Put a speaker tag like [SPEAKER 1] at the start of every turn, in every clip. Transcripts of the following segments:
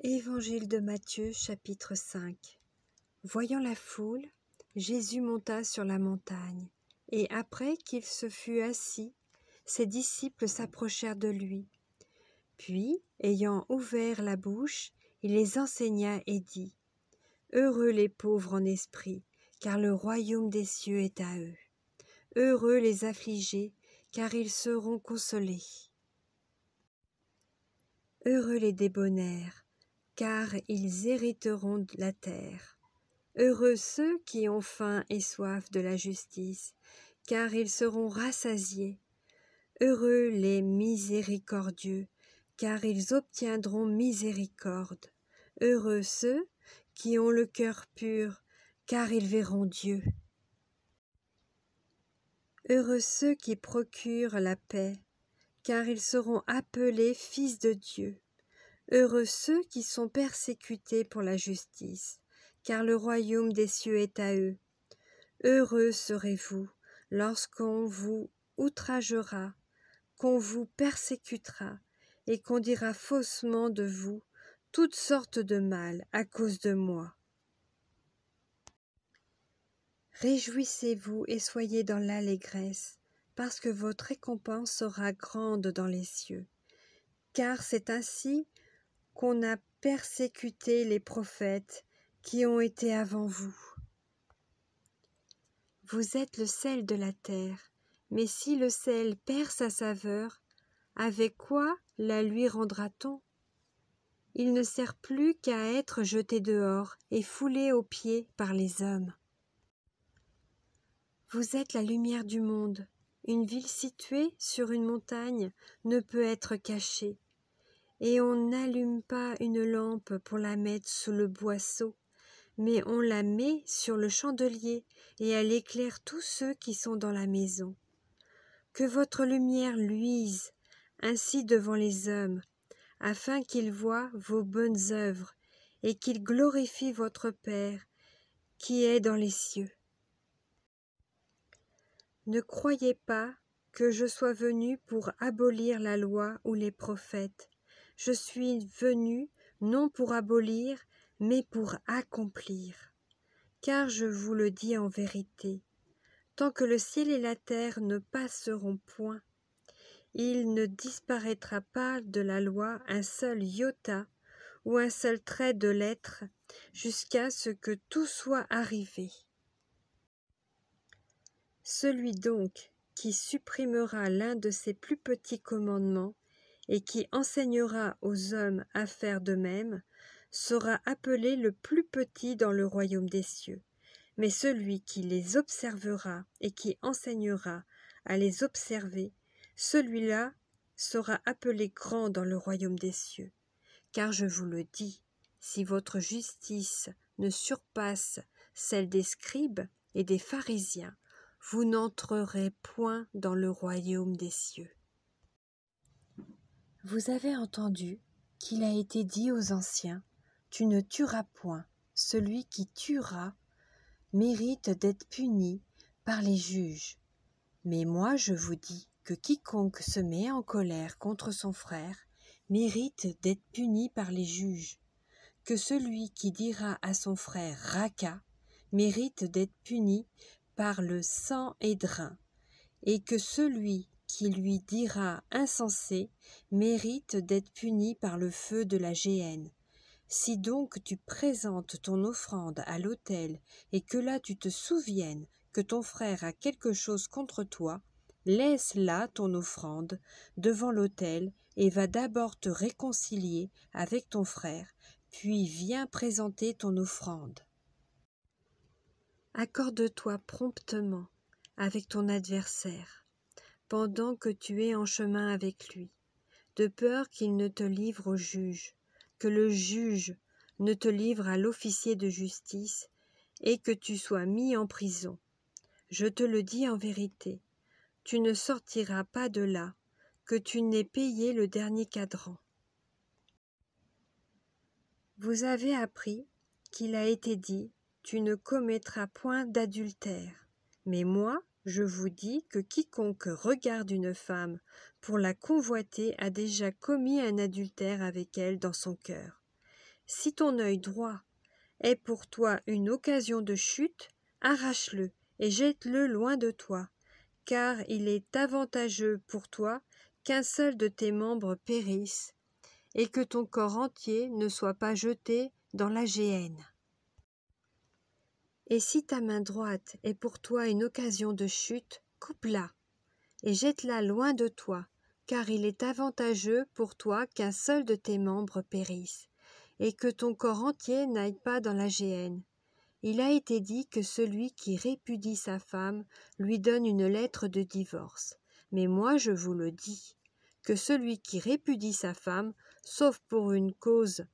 [SPEAKER 1] Évangile de Matthieu, chapitre 5. Voyant la foule, Jésus monta sur la montagne, et après qu'il se fut assis, ses disciples s'approchèrent de lui. Puis, ayant ouvert la bouche, il les enseigna et dit : Heureux les pauvres en esprit, car le royaume des cieux est à eux. Heureux les affligés, car ils seront consolés. Heureux les débonnaires, car ils hériteront la terre. Heureux ceux qui ont faim et soif de la justice, car ils seront rassasiés. Heureux les miséricordieux, car ils obtiendront miséricorde. Heureux ceux qui ont le cœur pur, car ils verront Dieu. Heureux ceux qui procurent la paix, car ils seront appelés fils de Dieu. Heureux ceux qui sont persécutés pour la justice, car le royaume des cieux est à eux. Heureux serez-vous lorsqu'on vous outragera, qu'on vous persécutera, et qu'on dira faussement de vous toutes sortes de mal à cause de moi. Réjouissez-vous et soyez dans l'allégresse, parce que votre récompense sera grande dans les cieux. Car c'est ainsi qu'on a persécuté les prophètes qui ont été avant vous. Vous êtes le sel de la terre, mais si le sel perd sa saveur, avec quoi la lui rendra-t-on ? Il ne sert plus qu'à être jeté dehors et foulé aux pieds par les hommes. Vous êtes la lumière du monde. Une ville située sur une montagne ne peut être cachée. Et on n'allume pas une lampe pour la mettre sous le boisseau, mais on la met sur le chandelier et elle éclaire tous ceux qui sont dans la maison. Que votre lumière luise ainsi devant les hommes, afin qu'ils voient vos bonnes œuvres et qu'ils glorifient votre Père qui est dans les cieux. Ne croyez pas que je sois venu pour abolir la loi ou les prophètes. Je suis venu non pour abolir, mais pour accomplir. Car je vous le dis en vérité, tant que le ciel et la terre ne passeront point, il ne disparaîtra pas de la loi un seul iota ou un seul trait de lettre, jusqu'à ce que tout soit arrivé. Celui donc qui supprimera l'un de ces plus petits commandements et qui enseignera aux hommes à faire de même, sera appelé le plus petit dans le royaume des cieux. Mais celui qui les observera et qui enseignera à les observer, celui-là sera appelé grand dans le royaume des cieux. Car je vous le dis, si votre justice ne surpasse celle des scribes et des pharisiens, vous n'entrerez point dans le royaume des cieux. Vous avez entendu qu'il a été dit aux anciens : tu ne tueras point. Celui qui tuera mérite d'être puni par les juges. Mais moi je vous dis que quiconque se met en colère contre son frère mérite d'être puni par les juges. Que celui qui dira à son frère raca mérite d'être puni par le Sanhédrin, et que celui qui lui dira insensé mérite d'être puni par le feu de la géhenne. Si donc tu présentes ton offrande à l'autel et que là tu te souviennes que ton frère a quelque chose contre toi, laisse là ton offrande devant l'autel et va d'abord te réconcilier avec ton frère, puis viens présenter ton offrande. Accorde-toi promptement avec ton adversaire, pendant que tu es en chemin avec lui, de peur qu'il ne te livre au juge, que le juge ne te livre à l'officier de justice, et que tu sois mis en prison. Je te le dis en vérité, tu ne sortiras pas de là, que tu n'aies payé le dernier cadran. Vous avez appris qu'il a été dit, tu ne commettras point d'adultère. Mais moi, je vous dis que quiconque regarde une femme pour la convoiter a déjà commis un adultère avec elle dans son cœur. Si ton œil droit est pour toi une occasion de chute, arrache-le et jette-le loin de toi, car il est avantageux pour toi qu'un seul de tes membres périsse, et que ton corps entier ne soit pas jeté dans la géhenne. Et si ta main droite est pour toi une occasion de chute, coupe-la et jette-la loin de toi, car il est avantageux pour toi qu'un seul de tes membres périsse, et que ton corps entier n'aille pas dans la géhenne. Il a été dit que celui qui répudie sa femme lui donne une lettre de divorce. Mais moi je vous le dis, que celui qui répudie sa femme, sauf pour une cause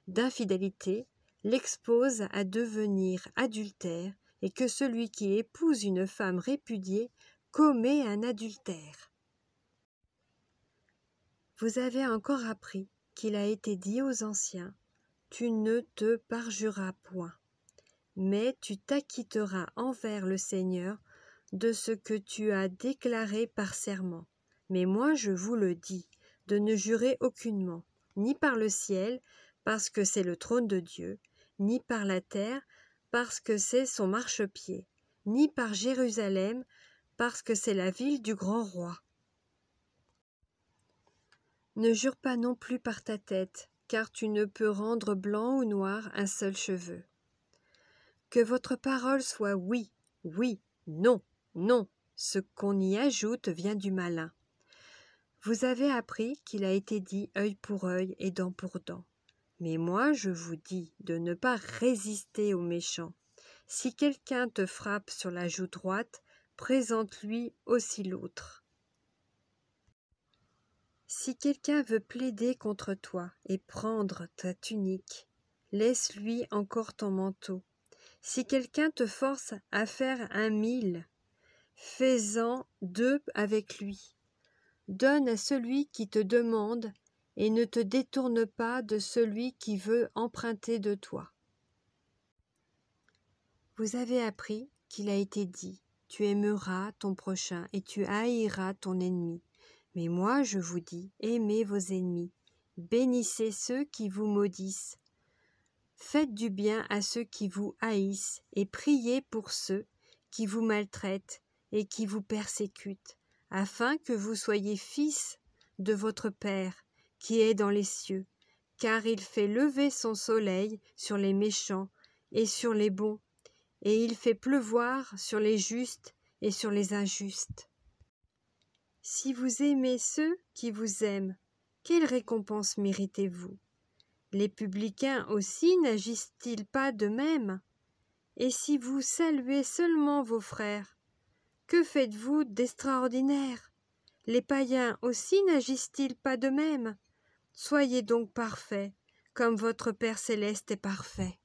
[SPEAKER 1] d'infidélité, l'expose à devenir adultère, et que celui qui épouse une femme répudiée commet un adultère. Vous avez encore appris qu'il a été dit aux anciens, « Tu ne te parjureras point, mais tu t'acquitteras envers le Seigneur de ce que tu as déclaré par serment. Mais moi je vous le dis, de ne jurer aucunement, ni par le ciel, parce que c'est le trône de Dieu, ni par la terre, parce que c'est son marchepied, ni par Jérusalem, parce que c'est la ville du grand roi. Ne jure pas non plus par ta tête, car tu ne peux rendre blanc ou noir un seul cheveu. Que votre parole soit oui, oui, non, non, ce qu'on y ajoute vient du malin. Vous avez appris qu'il a été dit œil pour œil et dent pour dent. Mais moi je vous dis de ne pas résister aux méchants. Si quelqu'un te frappe sur la joue droite, présente-lui aussi l'autre. Si quelqu'un veut plaider contre toi et prendre ta tunique, laisse-lui encore ton manteau. Si quelqu'un te force à faire 1 mille, fais-en 2 avec lui. Donne à celui qui te demande et ne te détourne pas de celui qui veut emprunter de toi. Vous avez appris qu'il a été dit, tu aimeras ton prochain et tu haïras ton ennemi. Mais moi je vous dis, aimez vos ennemis, bénissez ceux qui vous maudissent. Faites du bien à ceux qui vous haïssent et priez pour ceux qui vous maltraitent et qui vous persécutent, afin que vous soyez fils de votre Père qui est dans les cieux, car il fait lever son soleil sur les méchants et sur les bons, et il fait pleuvoir sur les justes et sur les injustes. Si vous aimez ceux qui vous aiment, quelle récompense méritez-vous? Les publicains aussi n'agissent-ils pas de même? Et si vous saluez seulement vos frères, que faites-vous d'extraordinaire? Les païens aussi n'agissent-ils pas de même? Soyez donc parfaits, comme votre Père céleste est parfait.